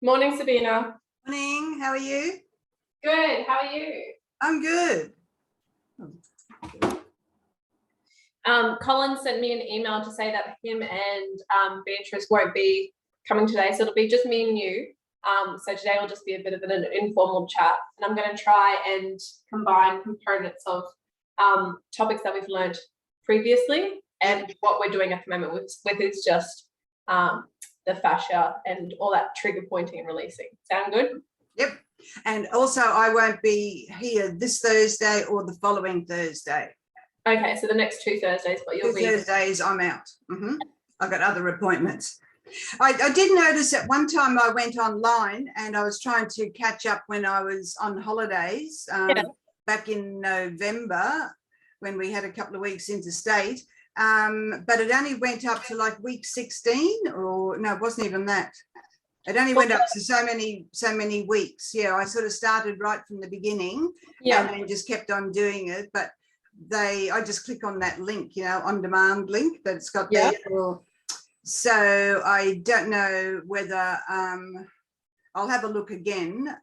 Morning, Sabina. Morning, how are you? Good, how are you? I'm good. Colin sent me an email to say that him and Beatrice won't be coming today, so it'll be just me and you. So today will just be a bit of an informal chat, and I'm going to try and combine components of topics that we've learned previously and what we're doing at the moment with is just the fascia and all that trigger pointing and releasing. Sound good? Yep. And also I won't be here this Thursday or the following Thursday. Okay, so the next 2 Thursdays, but you'll be... Thursdays I'm out. I've got other appointments. I did notice at one time I went online and I was trying to catch up when I was on holidays back in November when we had a couple of weeks interstate. But it only went up to like week 16, or no, it wasn't even that. It only went up to so many weeks. Yeah, I sort of started right from the beginning and then just kept on doing it. But I just click on that link, on demand link that it's got there. So I don't know whether I'll have a look again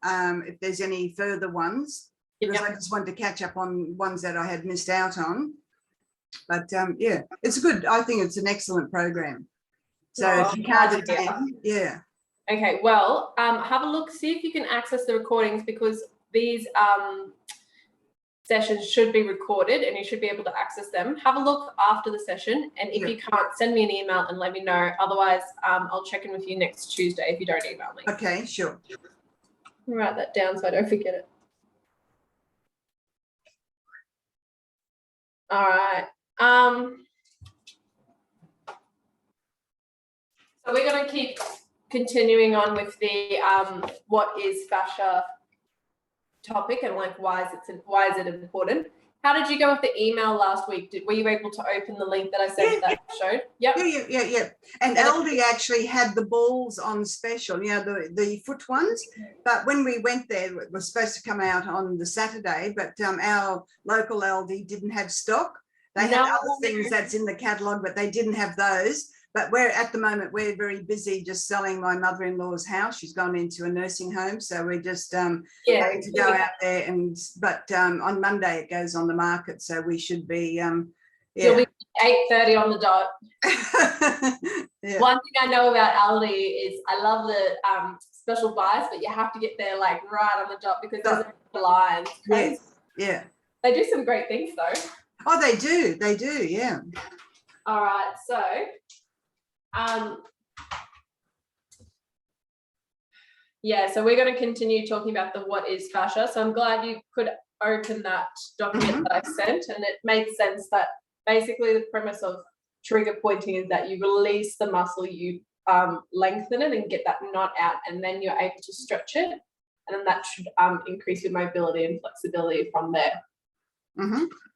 if there's any further ones, because I just wanted to catch up on ones that I had missed out on. But yeah, it's good. I think it's an excellent program. So if you can't attend, Okay, well, have a look, see if you can access the recordings, because these sessions should be recorded and you should be able to access them. Have a look after the session, and if you can't, send me an email and let me know. Otherwise, I'll check in with you next Tuesday if you don't email me. Okay, sure. I'll write that down so I don't forget it. All right. So we're going to keep continuing on with the what is fascia topic, and like why is it important. How did you go with the email last week? Were you able to open the link that I sent that showed? Yep. Yeah. And Aldi actually had the balls on special, the foot ones. But when we went there, it was supposed to come out on the Saturday, but our local Aldi didn't have stock. They had other things that's in the catalogue, but they didn't have those. But at the moment, we're very busy just selling my mother-in-law's house. She's gone into a nursing home. So we're just going to go out there but on Monday it goes on the market. So we should be, You'll be 8:30 on the dot. One thing I know about Aldi is I love the special buys, but you have to get there like right on the dot, because there's the lines. Yeah. They do some great things though. Oh, they do, yeah. All right, so so we're going to continue talking about the what is fascia. So I'm glad you could open that document that I sent, and it makes sense that basically the premise of trigger pointing is that you release the muscle, you lengthen it and get that knot out, and then you're able to stretch it, and then that should increase your mobility and flexibility from there.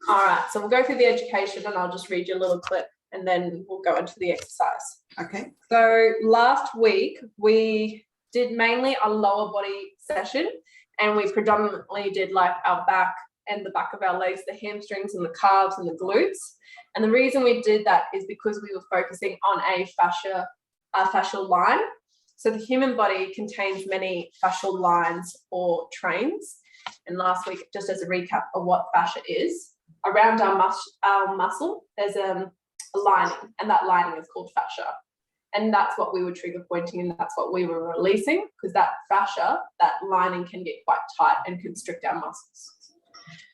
All right, so we'll go through the education and I'll just read you a little clip and then we'll go into the exercise. Okay. So last week we did mainly a lower body session, and we predominantly did like our back and the back of our legs, the hamstrings and the calves and the glutes. And the reason we did that is because we were focusing on a fascial line. So the human body contains many fascial lines or trains. And last week, just as a recap of what fascia is, around our muscle, there's a lining, and that lining is called fascia. And that's what we were trigger pointing, and that's what we were releasing, because that fascia, that lining can get quite tight and constrict our muscles.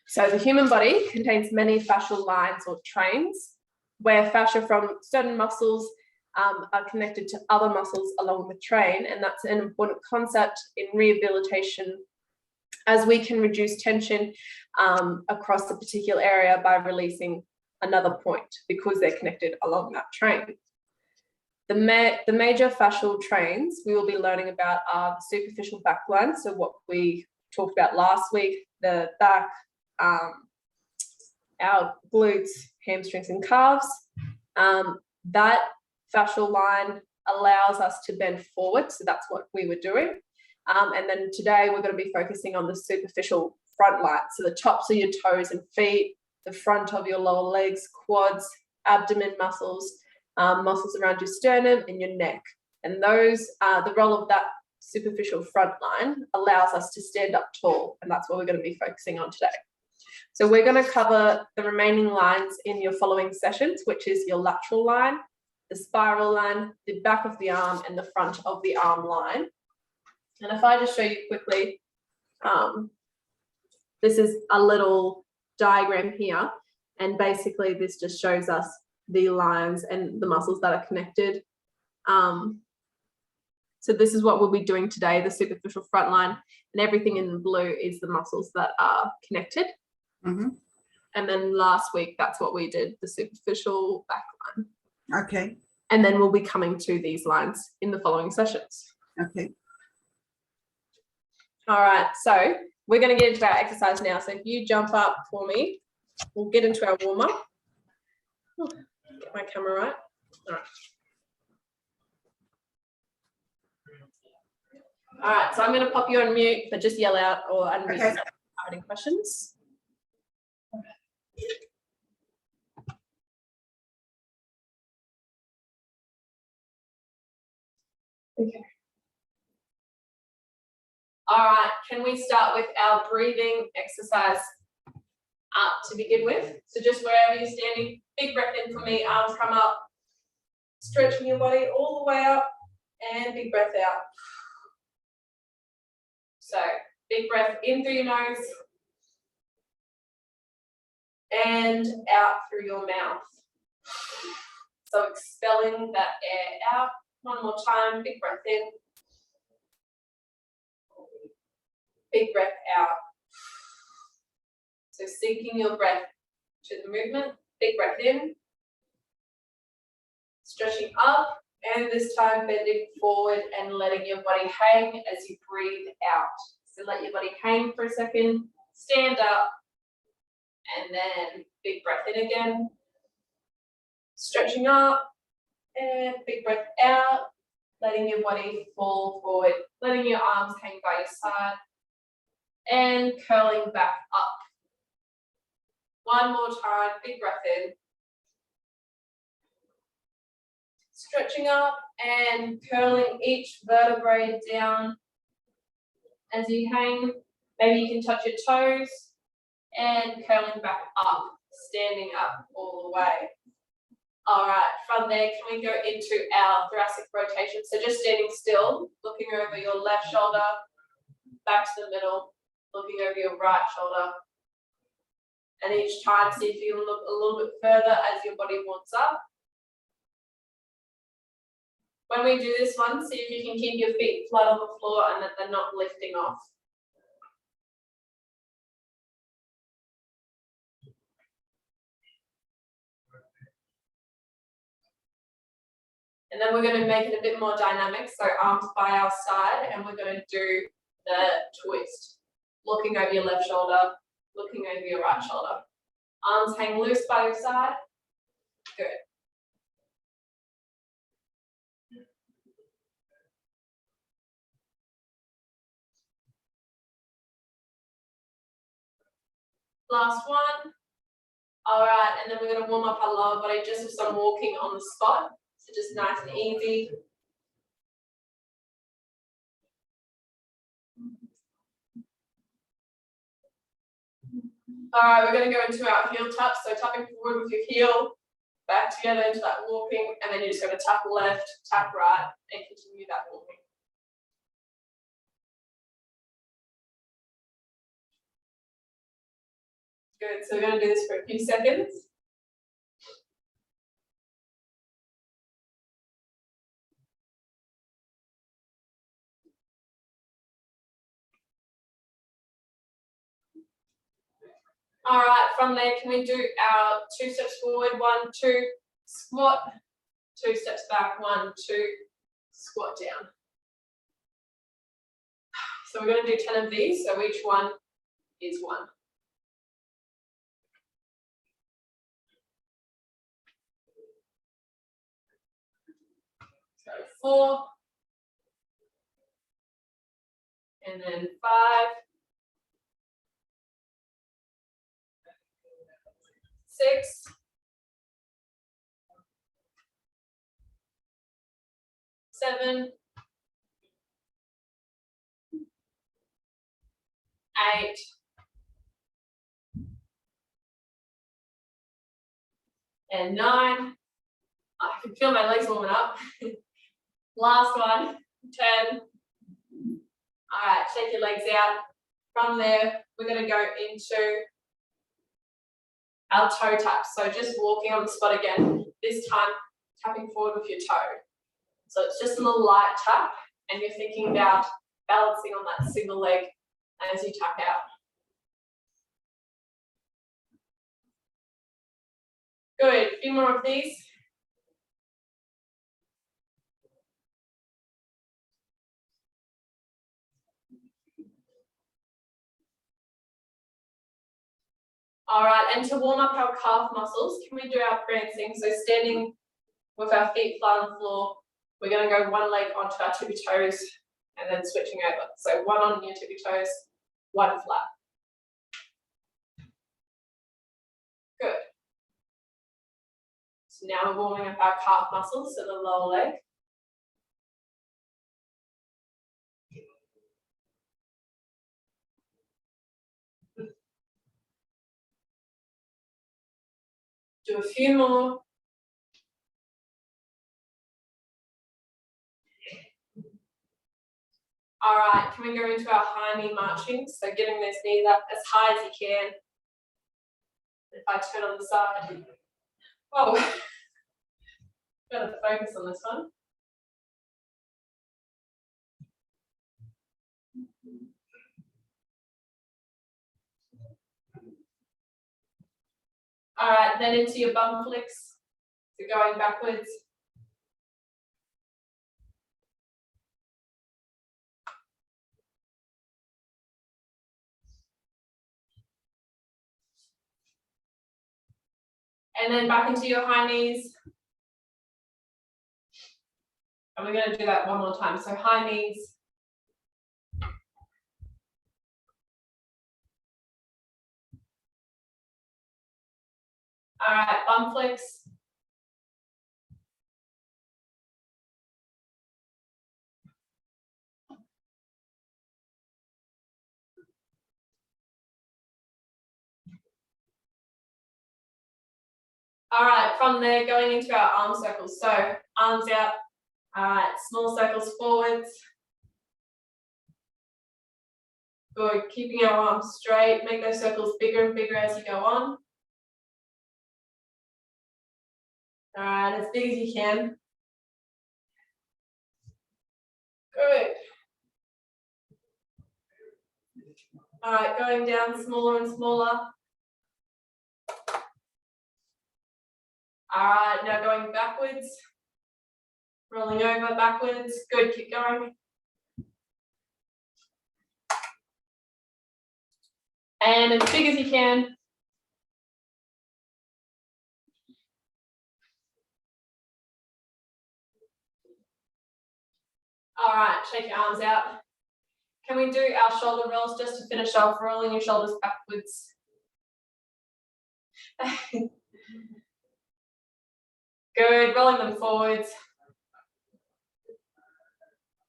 So the human body contains many fascial lines or trains, where fascia from certain muscles are connected to other muscles along the train, and that's an important concept in rehabilitation, as we can reduce tension across a particular area by releasing another point, because they're connected along that train. The major fascial trains we will be learning about are the superficial backline, so what we talked about last week, the back, our glutes, hamstrings and calves. That fascial line allows us to bend forward, so that's what we were doing. And then today we're going to be focusing on the superficial front line, so the tops of your toes and feet, the front of your lower legs, quads, abdomen muscles, muscles around your sternum and your neck. And those, the role of that superficial front line allows us to stand up tall, and that's what we're going to be focusing on today. So we're going to cover the remaining lines in your following sessions, which is your lateral line, the spiral line, the back of the arm, and the front of the arm line. And if I just show you quickly, this is a little diagram here, and basically this just shows us the lines and the muscles that are connected. So this is what we'll be doing today, the superficial front line, and everything in blue is the muscles that are connected. Mm-hmm. And then last week, that's what we did, the superficial back line. Okay. And then we'll be coming to these lines in the following sessions. Okay. All right, so we're going to get into our exercise now. So if you jump up for me, we'll get into our warm-up. Get my camera right. All right. All right, so I'm going to pop you on mute, but just yell out or unmute if you have any questions. Okay. All right, can we start with our breathing exercise to begin with? So just wherever you're standing, big breath in for me, arms come up, stretching your body all the way up, and big breath out. So big breath in through your nose and out through your mouth. So expelling that air out. One more time, big breath in. Big breath out. So syncing your breath to the movement. Big breath in. Stretching up, and this time bending forward and letting your body hang as you breathe out. So let your body hang for a second, stand up, and then big breath in again. Stretching up, and big breath out, letting your body fall forward, letting your arms hang by your side, and curling back up. One more time, big breath in. Stretching up and curling each vertebrae down as you hang. Maybe you can touch your toes and curling back up, standing up all the way. All right, from there, can we go into our thoracic rotation? So just standing still, looking over your left shoulder, back to the middle, looking over your right shoulder. And each time, see if you can look a little bit further as your body warms up. When we do this one, see if you can keep your feet flat on the floor and that they're not lifting off. And then we're going to make it a bit more dynamic. So arms by our side, and we're going to do the twist. Looking over your left shoulder, looking over your right shoulder. Arms hang loose by your side. Good. Last one. All right, and then we're going to warm up our lower body just with some walking on the spot. So just nice and easy. All right, we're going to go into our heel tap. So tapping forward with your heel, back together into that walking, and then you're just going to tap left, tap right, and continue that walking. Good, so we're going to do this for a few seconds. All right, from there, can we do our 2 steps forward, 1, 2, squat, 2 steps back, 1, 2, squat down. So we're going to do 10 of these, so each one is 1. So 4, and then 5, 6, 7, 8, 9. I can feel my legs warming up. Last one, 10. All right, shake your legs out. From there, we're going to go into our toe taps. So just walking on the spot again, this time tapping forward with your toe. So it's just a little light tap, and you're thinking about balancing on that single leg as you tap out. Good, a few more of these. All right, and to warm up our calf muscles, can we do our prancing? So standing with our feet flat on the floor, we're going to go one leg onto our tippy toes and then switching over. So one on your tippy toes, one flat. Good. So now we're warming up our calf muscles, so the lower leg. Do a few more. All right, can we go into our high knee marching? So getting those knees up as high as you can. If I turn on the side. Oh, gotta focus on this one. All right, then into your bum flicks. So going backwards. And then back into your high knees. And we're going to do that one more time. So high knees. All right, bum flicks. All right, from there, going into our arm circles. So arms out. All right, small circles forwards. Good, keeping our arms straight. Make those circles bigger and bigger as you go on. All right, as big as you can. Good. All right, going down smaller and smaller. All right, now going backwards. Rolling over backwards. Good, keep going. And as big as you can. All right, shake your arms out. Can we do our shoulder rolls just to finish off, rolling your shoulders backwards? Good, rolling them forwards.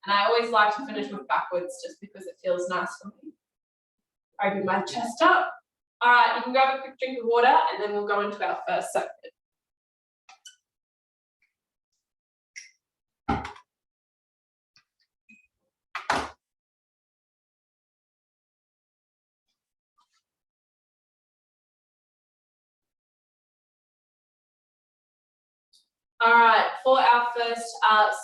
And I always like to finish with backwards just because it feels nice for me. Open my chest up. All right, you can grab a quick drink of water and then we'll go into our first circuit. All right, for our first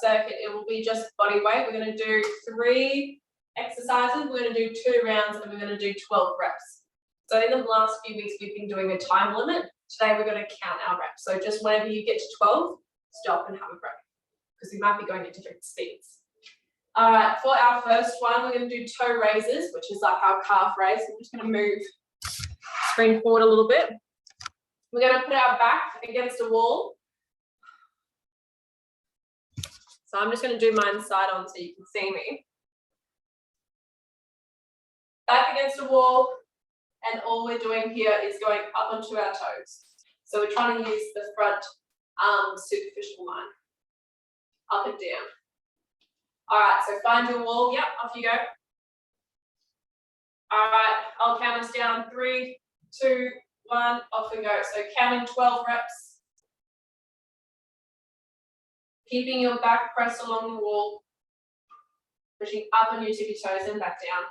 circuit, it will be just body weight. We're going to do 3 exercises. We're going to do 2 rounds and we're going to do 12 reps. So in the last few weeks, we've been doing a time limit. Today, we're going to count our reps. So just whenever you get to 12, stop and have a break because we might be going at different speeds. All right, for our first one, we're going to do toe raises, which is like our calf raise. I'm just going to move screen forward a little bit. We're going to put our back against a wall. So I'm just going to do mine side on so you can see me. Back against a wall, and all we're doing here is going up onto our toes. So we're trying to use the front superficial line, up and down. All right, so find your wall. Yep, off you go. All right, I'll count us down. 3, 2, 1, off we go. So counting 12 reps. Keeping your back pressed along the wall. Pushing up on your tippy toes and back down.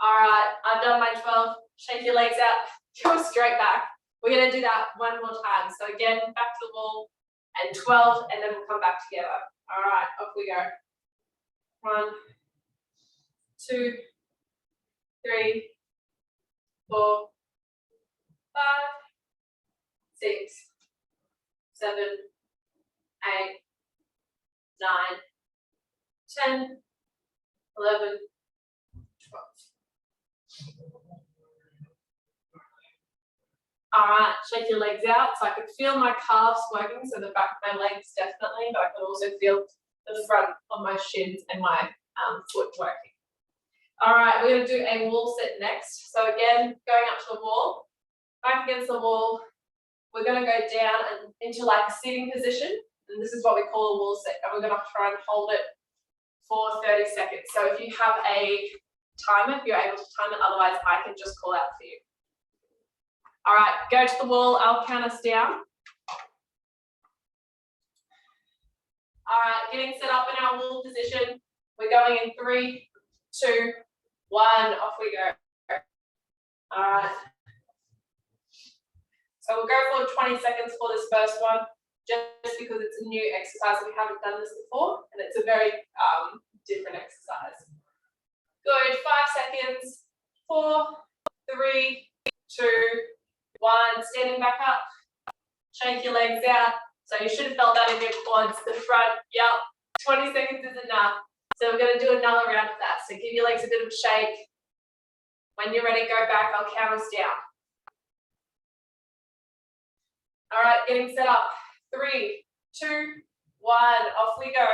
All right, I've done my 12. Shake your legs out, go straight back. We're gonna do that one more time. So again, back to the wall and 12, and then we'll come back together. All right, off we go. 1, 2, 3, 4, 5, 6, 7, 8, 9, 10, 11, 12. All right, shake your legs out. So I could feel my calves working, so the back of my legs definitely, but I could also feel the front of my shins and my foot working. All right, we're going to do a wall sit next. So again, going up to the wall, back against the wall, we're going to go down and into like a sitting position, and this is what we call a wall sit, and we're going to try and hold it for 30 seconds. So if you have a timer, if you're able to time it, otherwise I can just call out for you. All right, go to the wall, I'll count us down. All right, getting set up in our wall position. We're going in 3, 2, 1, off we go. All right. So we'll go for 20 seconds for this first one, just because it's a new exercise. We haven't done this before, and it's a very different exercise. Good, 5 seconds, 4, 3, 2, 1, standing back up, shake your legs out. So you should have felt that in your quads, the front, yep, 20 seconds is enough. So we're gonna do another round of that. So give your legs a bit of a shake. When you're ready, go back, I'll count us down. All right, getting set up, 3, 2, 1, off we go.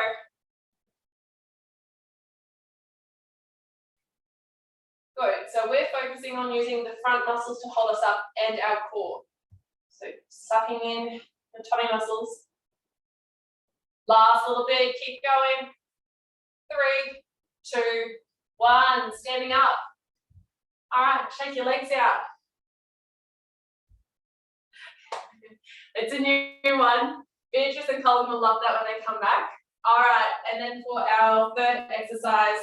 Good, so we're focusing on using the front muscles to hold us up and our core. So sucking in the tummy muscles. Last little bit, keep going. 3, 2, 1, standing up. All right, shake your legs out. It's a new one. Beatrice and Colin will love that when they come back. All right, and then for our third exercise,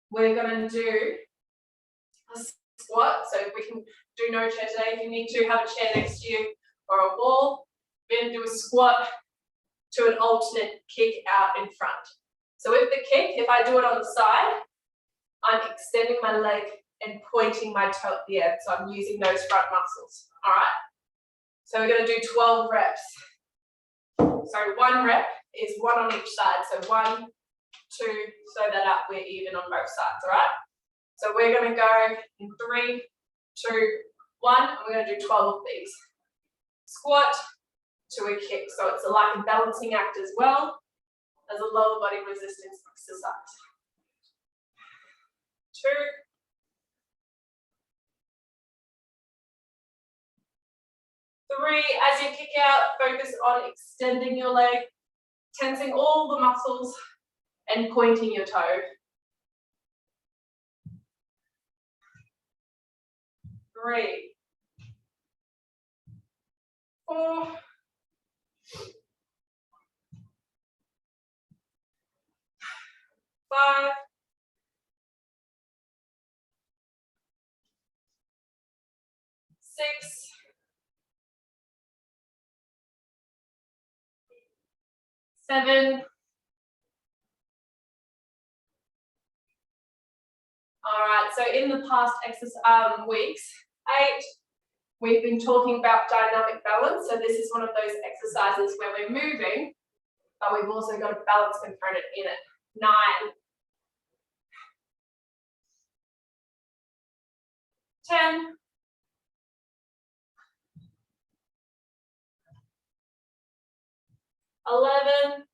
we're gonna do a squat. So we can do no chair today. If you need to, have a chair next to you or a wall. We're gonna do a squat to an alternate kick out in front. So with the kick, if I do it on the side, I'm extending my leg and pointing my toe at the end. So I'm using those front muscles. All right. So we're going to do 12 reps. So 1 rep is 1 on each side. So 1, 2, so that up, we're even on both sides. All right. So we're going to go in 3, 2, 1, and we're going to do 12 of these. Squat to a kick. So it's like a balancing act as well as a lower body resistance exercise. 2, 3, as you kick out, focus on extending your leg, tensing all the muscles and pointing your toe. 3, 4, 5, 6, 7. All right, so in the past weeks, 8, we've been talking about dynamic balance. So this is one of those exercises where we're moving, but we've also got a balance component in it. 9, 10, 11,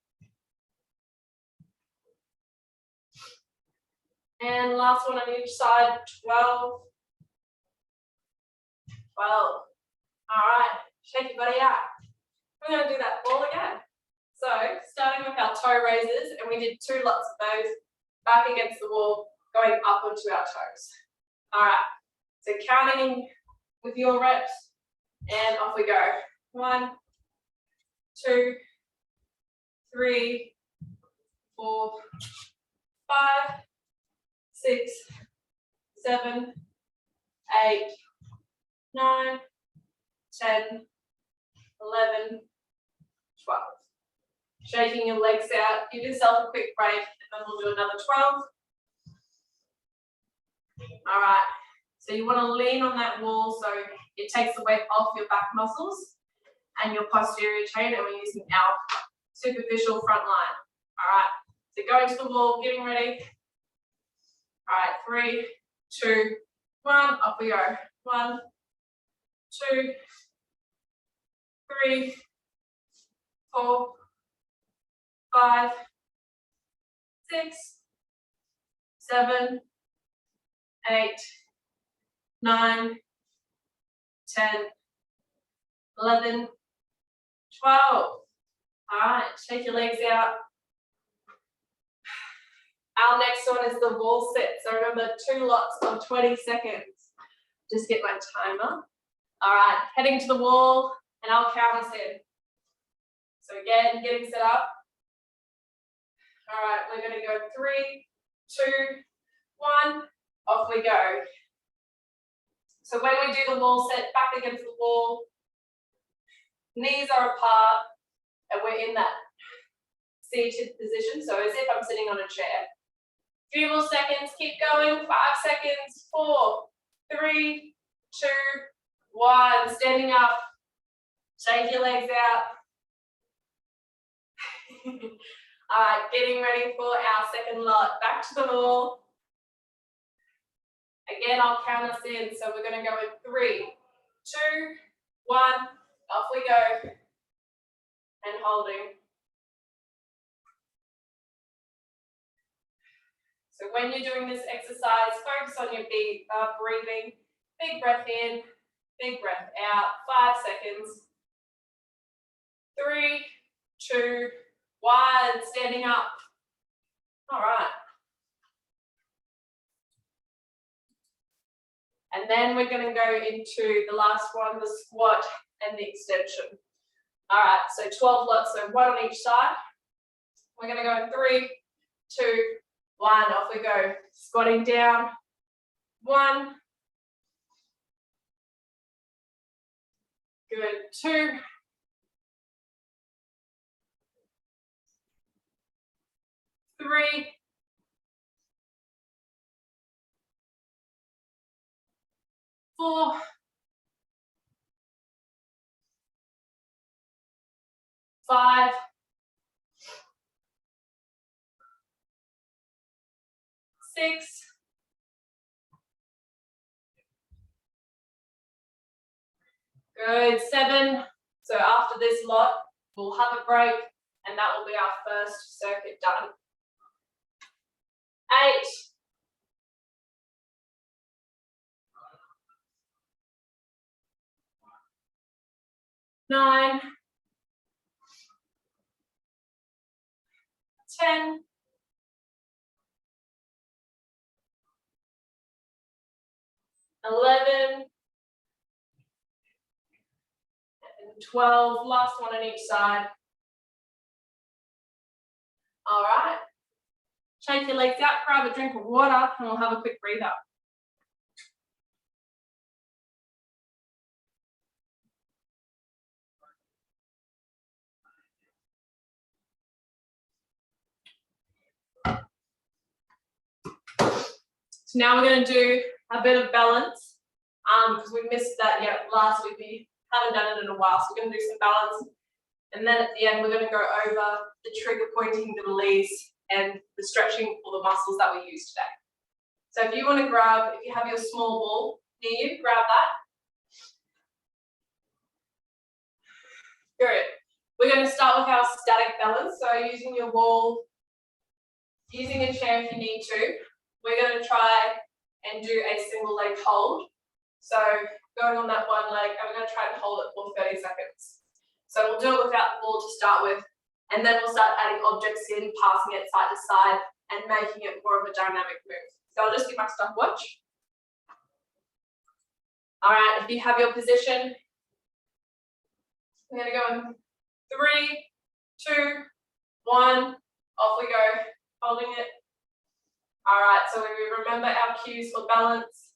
and last one on each side, 12, 12. All right, shake your body out. We're going to do that all again. So starting with our toe raises, and we did 2 lots of those back against the wall, going up onto our toes. All right, so counting with your reps, and off we go. 1, 2, 3, 4, 5, 6, 7, 8, 9, 10, 11, 12. Shaking your legs out, give yourself a quick break, and then we'll do another 12. All right, so you want to lean on that wall so it takes the weight off your back muscles and your posterior chain, and we're using our superficial front line. All right, so going to the wall, getting ready. All right, 3, 2, 1, off we go. 1, 2, 3, 4, 5, 6, 7, 8, 9, 10, 11, 12. All right, shake your legs out. Our next one is the wall sit. So remember, 2 lots of 20 seconds. Just get my timer. All right, heading to the wall, and I'll count us in. So again, getting set up. All right, we're going to go 3, 2, 1, off we go. So when we do the wall set, back against the wall, knees are apart, and we're in that seated position, so as if I'm sitting on a chair. Few more seconds, keep going, 5 seconds, 4, 3, 2, 1, standing up, shake your legs out. All right, getting ready for our second lot. Back to the wall. Again, I'll count us in. So we're going to go in 3, 2, 1. Off we go. And holding. So when you're doing this exercise, focus on your breathing. Big breath in, big breath out. 5 seconds. 3, 2, 1. Standing up. All right. And then we're going to go into the last one, the squat and the extension. All right, so 12 lots, so 1 on each side. We're going to go in 3, 2, 1. Off we go. Squatting down. 1. Good. 2. 3. 4. 5. 6. 7. So after this lot, we'll have a break, and that will be our first circuit done. 8. 9. 10. 11. And 12. Last one on each side. All right. Shake your legs out, grab a drink of water, and we'll have a quick breather. So now we're going to do a bit of balance because we missed that last week. We haven't done it in a while, so we're going to do some balance. And then at the end, we're going to go over the trigger pointing, the release, and the stretching for the muscles that we use today. So if you want to grab, if you have your small ball near you, grab that. Good. We're going to start with our static balance. So using your wall, using a chair if you need to. We're going to try and do a single leg hold. So going on that one leg, and we're going to try and hold it for 30 seconds. So we'll do it without the ball to start with, and then we'll start adding objects in, passing it side to side, and making it more of a dynamic move. So I'll just get my stopwatch. All right, if you have your position, we're going to go in 3, 2, 1, off we go, holding it. All right, so we remember our cues for balance,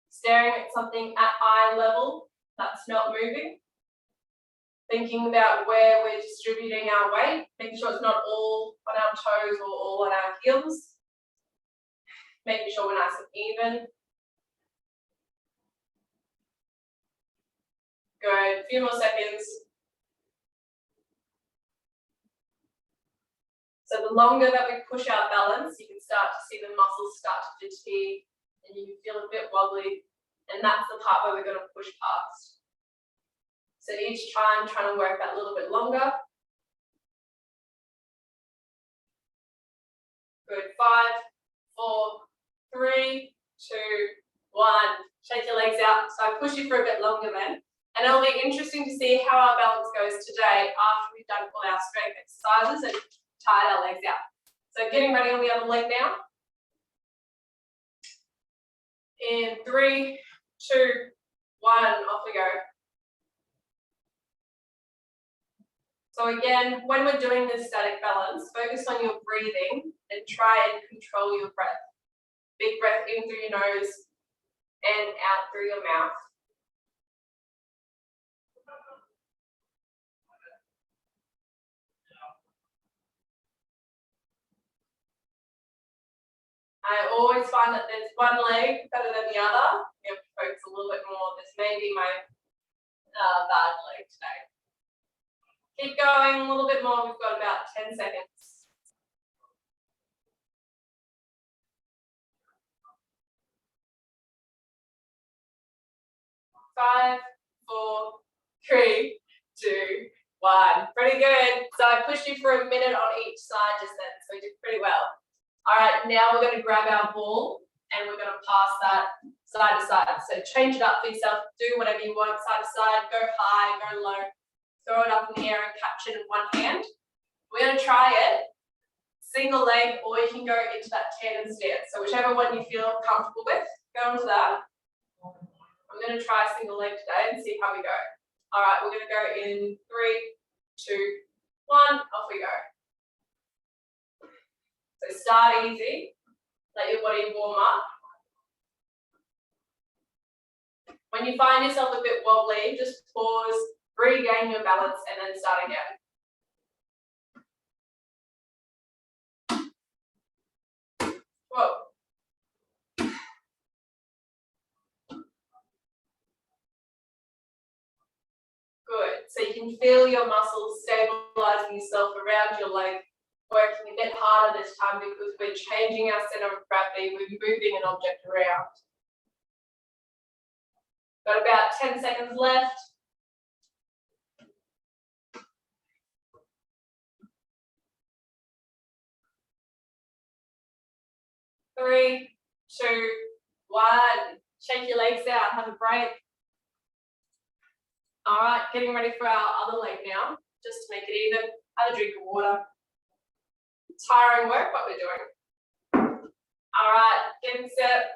staring at something at eye level that's not moving, thinking about where we're distributing our weight, making sure it's not all on our toes or all on our heels, making sure we're nice and even. Good, a few more seconds. So the longer that we push our balance, you can start to see the muscles start to fatigue and you can feel a bit wobbly, and that's the part where we're going to push past. So each time trying to work that a little bit longer. Good, 5, 4, 3, 2, 1. Shake your legs out. So I push you for a bit longer then. And it'll be interesting to see how our balance goes today after we've done all our strength exercises and tied our legs out. So getting ready on the other leg now. In 3, 2, 1, off we go. So again, when we're doing this static balance, focus on your breathing and try and control your breath. Big breath in through your nose and out through your mouth. I always find that there's one leg better than the other. You have to focus a little bit more. This may be my bad leg today. Keep going a little bit more. We've got about 10 seconds. 5, 4, 3, 2, 1. Pretty good. So I pushed you for a minute on each side just then, so we did pretty well. All right, now we're going to grab our ball and we're going to pass that side to side. So change it up for yourself. Do whatever you want, side to side. Go high, go low. Throw it up in the air and catch it in one hand. We're going to try it single leg, or you can go into that tandem stance. So whichever one you feel comfortable with, go into that. I'm going to try single leg today and see how we go. All right, we're going to go in 3, 2, 1. Off we go. So start easy, let your body warm up. When you find yourself a bit wobbly, just pause, regain your balance, and then start again. Whoa. Good, so you can feel your muscles stabilizing yourself around your leg. Working a bit harder this time because we're changing our center of gravity, we're moving an object around. Got about 10 seconds left. 3, 2, 1. Shake your legs out, have a break. All right, getting ready for our other leg now, just to make it even. Have a drink of water. Tiring work, what we're doing. All right, getting set,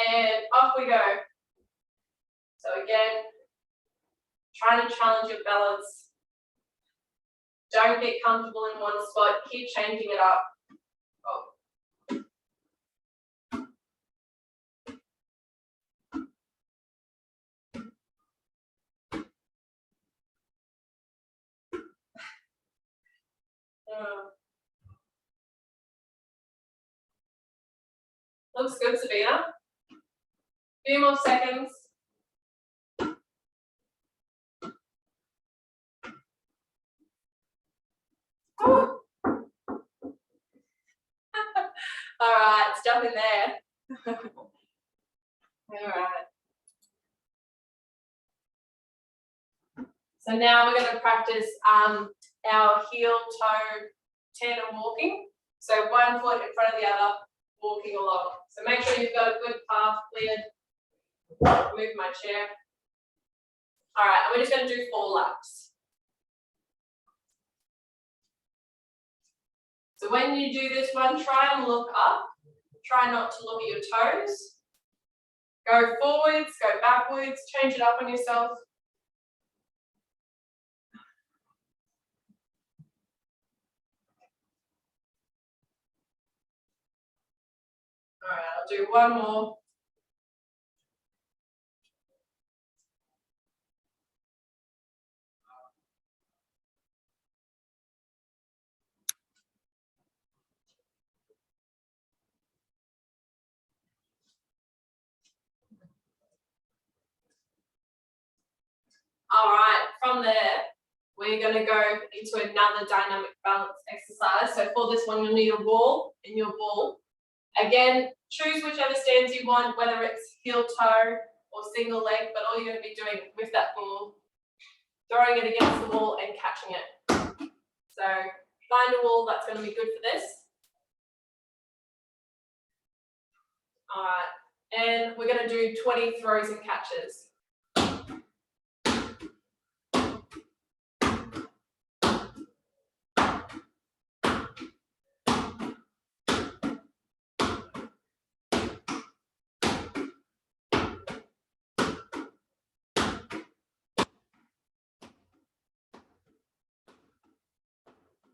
and off we go. So again, trying to challenge your balance. Don't get comfortable in one spot, keep changing it up. Oh. Looks good, Sabina. Few more seconds. All right, stuff in there. All right. So now we're going to practice our heel-toe tandem walking. So one foot in front of the other, walking along. So make sure you've got a good path cleared. Move my chair. All right, and we're just going to do 4 laps. So when you do this one, try and look up. Try not to look at your toes. Go forwards, go backwards, change it up on yourself. All right, I'll do one more. All right, from there, we're going to go into another dynamic balance exercise. So for this one, you'll need a wall in your ball. Again, choose whichever stance you want, whether it's heel toe or single leg, but all you're going to be doing with that ball, throwing it against the wall and catching it. So find a wall that's going to be good for this. All right, and we're going to do 20 throws and catches.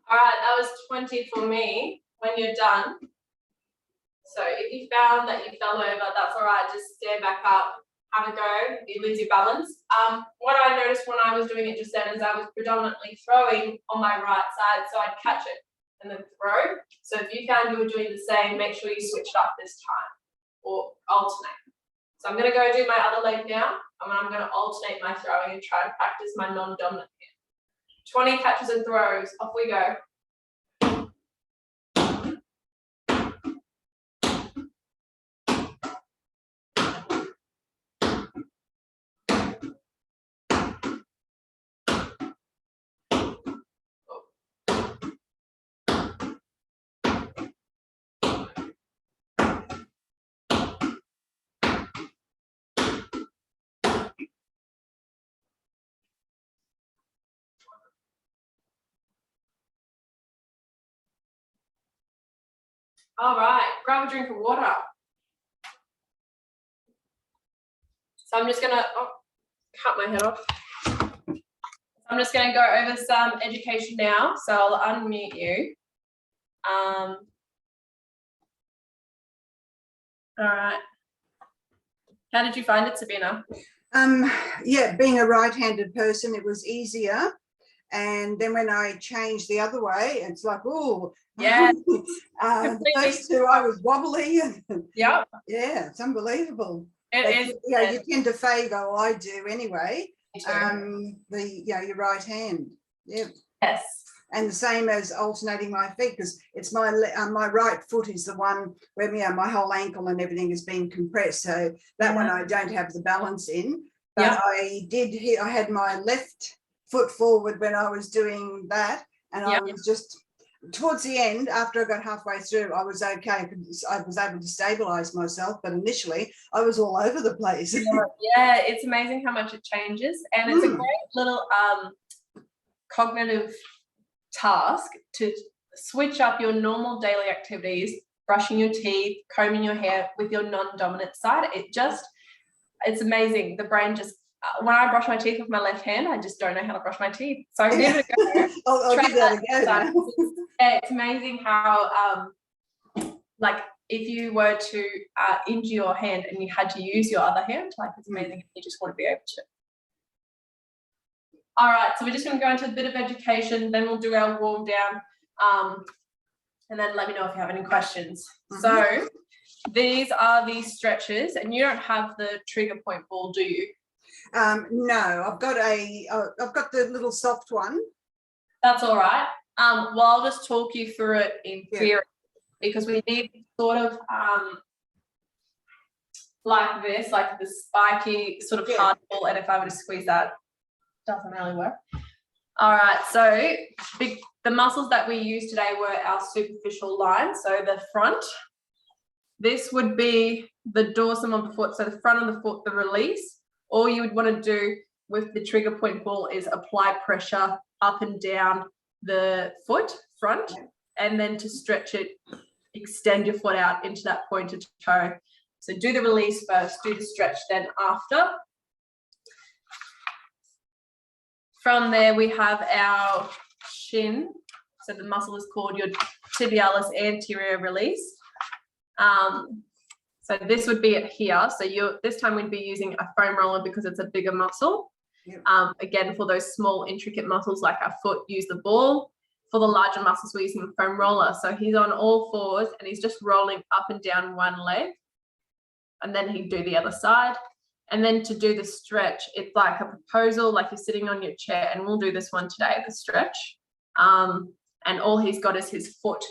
All right, that was 20 for me. When you're done, so if you found that you fell over, that's all right, just stand back up, have a go, you lose your balance. What I noticed when I was doing it just then is I was predominantly throwing on my right side, so I'd catch it and then throw. So if you found you were doing the same, make sure you switch it up this time or alternate. So I'm going to go do my other leg now, and I'm going to alternate my throwing and try to practice my non-dominant hand. 20 catches and throws, off we go. All right, grab a drink of water. So I'm just gonna cut my head off. I'm just gonna go over some education now. So I'll unmute you. All right. How did you find it, Sabina? Yeah, being a right-handed person, it was easier. And then when I changed the other way, it's like, oh, yeah. The first 2 I was wobbly. Yeah. Yeah, it's unbelievable. It is. Yeah, you tend to favour, I do anyway, your right hand. Yeah. Yes. And the same as alternating my feet, because it's my right foot is the one where my whole ankle and everything has been compressed. So that one I don't have the balance in. But I had my left foot forward when I was doing that, and I was just towards the end, after I got halfway through, I was okay. I was able to stabilize myself, but initially I was all over the place. Yeah, it's amazing how much it changes, and it's a great little cognitive task to switch up your normal daily activities, brushing your teeth, combing your hair with your non-dominant side. It's amazing. The brain just, when I brush my teeth with my left hand, I just don't know how to brush my teeth. So give it a go. I'll give that a go. Yeah, it's amazing how, like, if you were to injure your hand and you had to use your other hand, like, it's amazing if you just want to be able to. All right, so we're just going to go into a bit of education, then we'll do our warm down, and then let me know if you have any questions. So these are the stretches, and you don't have the trigger point ball, do you? No, I've got the little soft one. That's all right. Well, I'll just talk you through it in theory, because we need sort of like this, like the spiky sort of hard ball, and if I were to squeeze that, doesn't really work. All right, so the muscles that we used today were our superficial line, so the front This would be the dorsum of the foot, so the front of the foot, the release. All you would want to do with the trigger point ball is apply pressure up and down the foot front, and then to stretch it, extend your foot out into that pointed toe. So do the release first, do the stretch then after. From there, we have our shin. So the muscle is called your tibialis anterior release. So this would be it here. So this time we'd be using a foam roller because it's a bigger muscle. Yep. Again, for those small intricate muscles like our foot, use the ball. For the larger muscles, we're using a foam roller. So he's on all fours and he's just rolling up and down one leg. And then he'd do the other side. And then to do the stretch, it's like a proposal, like you're sitting on your chair, and we'll do this one today, the stretch. And all he's got is his foot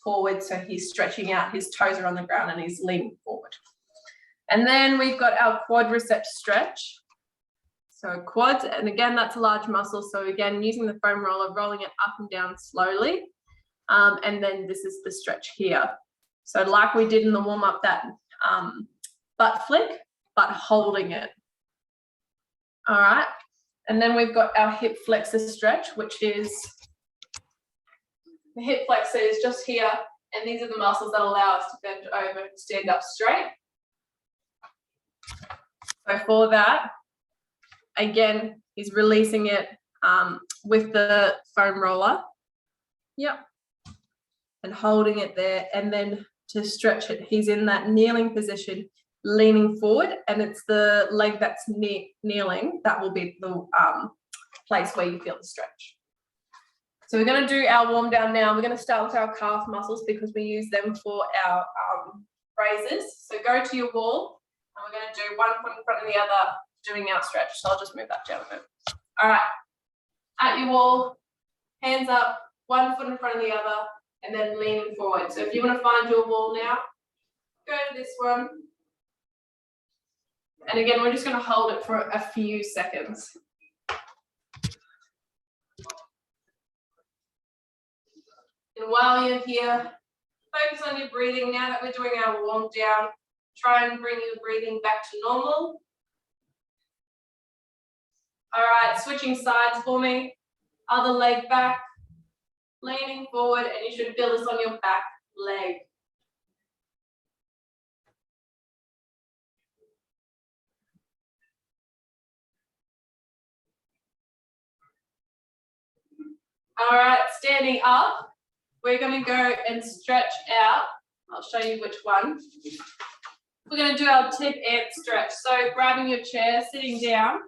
forward, so he's stretching out, his toes are on the ground and he's leaning forward. And then we've got our quadriceps stretch. So quads, and again, that's a large muscle. So again, using the foam roller, rolling it up and down slowly. And then this is the stretch here. So like we did in the warm-up, that butt flick, but holding it. All right. And then we've got our hip flexor stretch, which is, the hip flexor is just here. And these are the muscles that allow us to bend over and stand up straight. So for that, again, he's releasing it with the foam roller. Yep. And holding it there. And then to stretch it, he's in that kneeling position, leaning forward, and it's the leg that's kneeling that will be the place where you feel the stretch. So we're going to do our warm down now. We're going to start with our calf muscles because we use them for our raises. So go to your wall, and we're going to do one foot in front of the other, doing our stretch. So I'll just move that down a bit. All right, at your wall, hands up, one foot in front of the other, and then leaning forward. So if you want to find your wall now, go to this one. And again, we're just going to hold it for a few seconds. And while you're here, focus on your breathing. Now that we're doing our warm down, try and bring your breathing back to normal. All right, switching sides for me. Other leg back, leaning forward, and you should feel this on your back leg. All right, standing up, we're going to go and stretch out. I'll show you which one. We're going to do our tip ant stretch. So grabbing your chair, sitting down.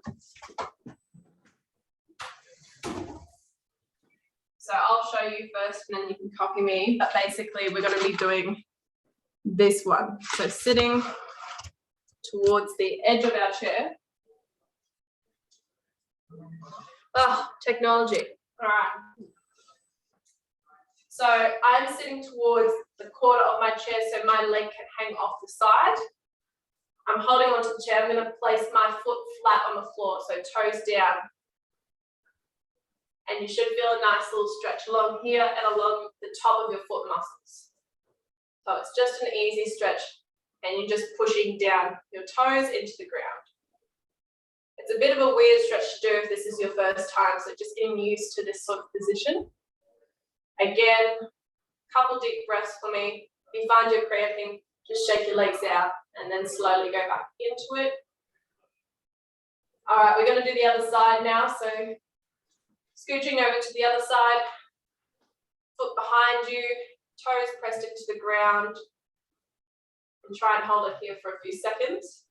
So I'll show you first and then you can copy me. But basically we're going to be doing this one. So sitting towards the edge of our chair. Oh, technology. All right. So I'm sitting towards the corner of my chair so my leg can hang off the side. I'm holding onto the chair. I'm going to place my foot flat on the floor, so toes down. And you should feel a nice little stretch along here and along the top of your foot muscles. So it's just an easy stretch and you're just pushing down your toes into the ground. It's a bit of a weird stretch to do if this is your first time, so just getting used to this sort of position. Again, couple deep breaths for me. If you find you're cramping, just shake your legs out and then slowly go back into it. All right, we're going to do the other side now. So scooching over to the other side, foot behind you, toes pressed into the ground, and try and hold it here for a few seconds.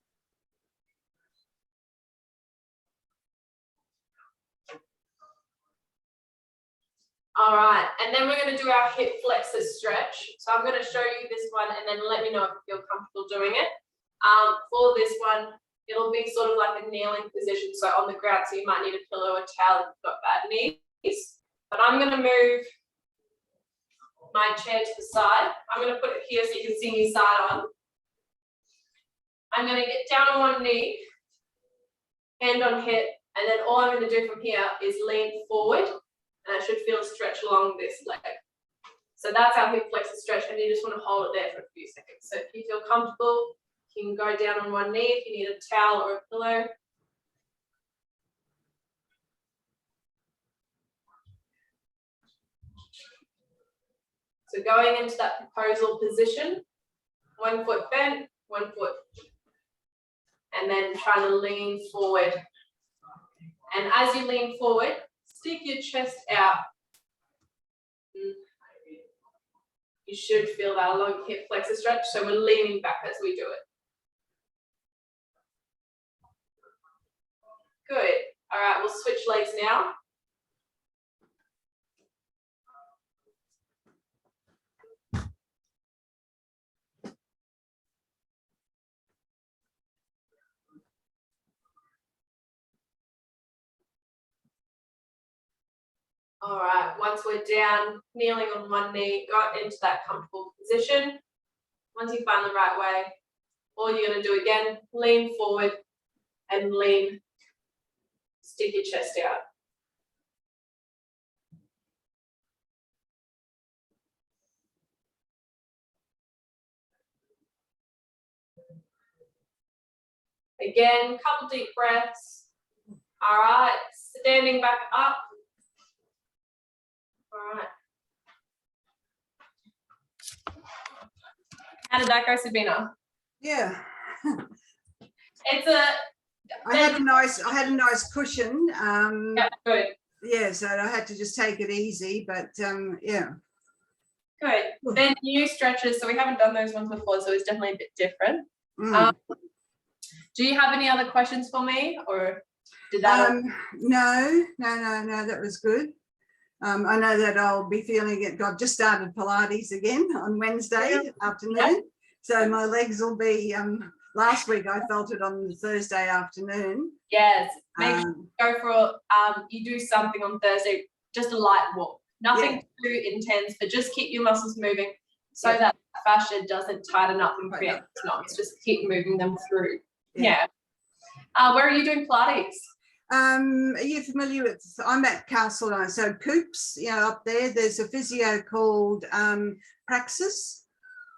All right, and then we're going to do our hip flexor stretch. So I'm going to show you this one and then let me know if you feel comfortable doing it. For this one, it'll be sort of like a kneeling position, so on the ground, so you might need a pillow or towel if you've got bad knees. But I'm going to move my chair to the side. I'm going to put it here so you can see me side on. I'm going to get down on one knee, hand on hip, and then all I'm going to do from here is lean forward. And I should feel a stretch along this leg. So that's our hip flexor stretch, and you just want to hold it there for a few seconds. So if you feel comfortable, you can go down on one knee if you need a towel or a pillow. So going into that proposal position, 1 foot bent, 1 foot, and then trying to lean forward. And as you lean forward, stick your chest out. You should feel that along hip flexor stretch. So we're leaning back as we do it. Good. All right, we'll switch legs now. All right, once we're down, kneeling on one knee, go into that comfortable position. Once you find the right way, all you're gonna do again, lean forward and lean, stick your chest out. Again, couple deep breaths. All right, standing back up. All right. How did that go, Sabina? Yeah. It's a. I had a nice cushion. Yeah, good. Yeah, so I had to just take it easy, but yeah. Good. They're new stretches, so we haven't done those ones before, so it's definitely a bit different. Do you have any other questions for me, or did that? No, that was good. I know that I'll be feeling it. I've just started Pilates again on Wednesday afternoon, so my legs will be. Last week I felt it on Thursday afternoon. Yes, make sure you go for you do something on Thursday, just a light walk, nothing too intense, but just keep your muscles moving so that fascia doesn't tighten up and create knots. Just keep moving them through. Yeah. Where are you doing Pilates? Are you familiar with? I'm at Castle Line, so Coops, up there. There's a physio called Praxis,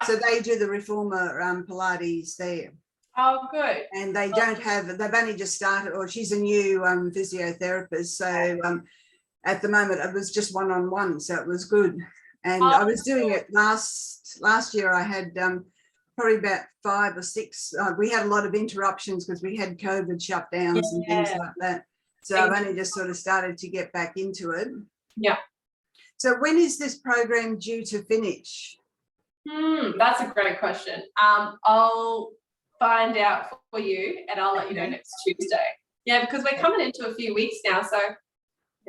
so they do the reformer Pilates there. Oh, good. And they don't have. They've only just started, or she's a new physiotherapist. So at the moment, it was just one-on-one, so it was good. And I was doing it last year. I had probably about 5 or 6. We had a lot of interruptions because we had COVID shutdowns and things like that. So I've only just sort of started to get back into it. Yeah. So when is this program due to finish? That's a great question. I'll find out for you and I'll let you know next Tuesday. Yeah, because we're coming into a few weeks now, so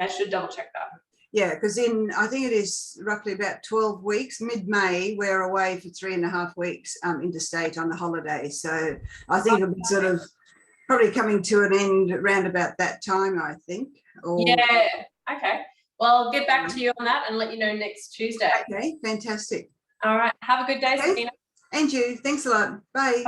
I should double check that. Yeah, because I think it is roughly about 12 weeks, mid-May, we're away for 3.5 weeks interstate on a holiday. So I think it'll be sort of probably coming to an end around about that time, I think. Yeah, okay. Well, I'll get back to you on that and let you know next Tuesday. Okay, fantastic. All right, have a good day, Sabina. And you, thanks a lot. Bye.